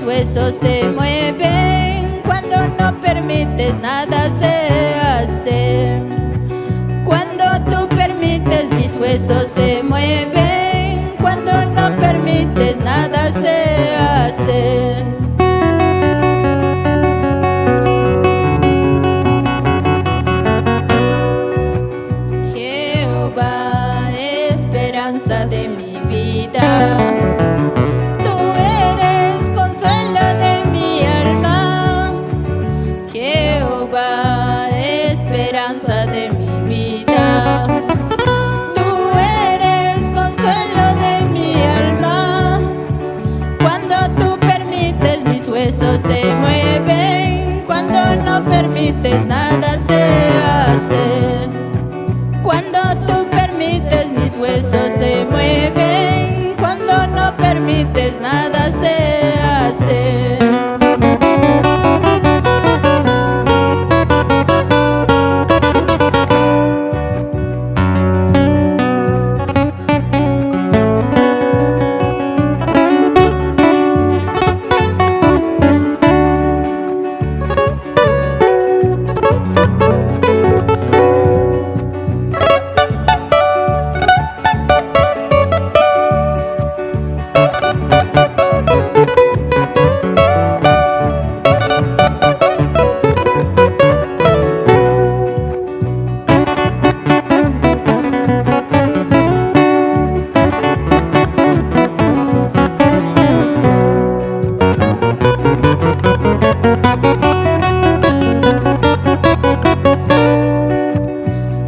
huesos se mueven. Cuando no permites, nada se hace. Cuando tú permites, mis huesos se mueven. Cuando no permites, nada se hace. Jehová, esperanza de mi vida, tú eres consuelo de mi alma. Jehová, esperanza de mi vida, tú eres consuelo de mi alma. Cuando tú permites, mis huesos se mueven. Cuando no permites, nada se hace. Cuando tú permites, mis huesos se mueven. Cuando no permites, nada se hace.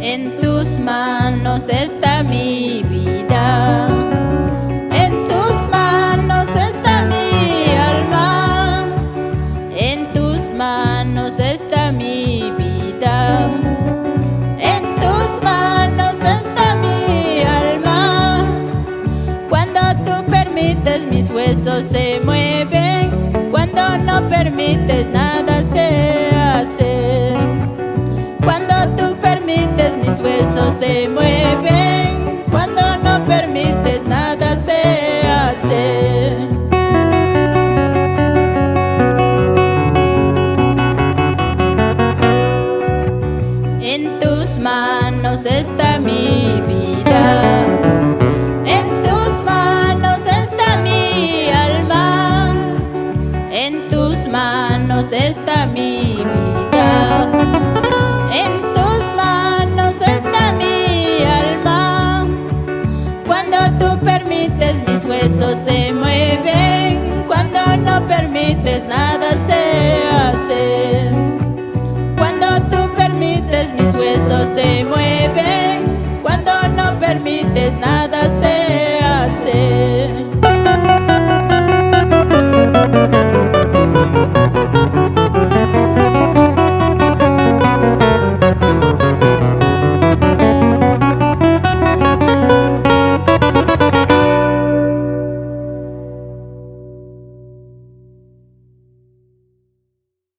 En tus manos está mi vida, en tus manos está mi alma, en tus manos está mi vida, en tus manos está mi alma. Cuando tú permites, mis huesos se mueven. Cuando no permites, nada se hace. Cuando tú permites, mis huesos se mueven. Cuando no permites, nada se hace. En tus manos está mi vida, en tus manos está mi alma, en tus manos está mi vida, en tus manos está mi alma. Cuando tú permites, mis huesos se mueven.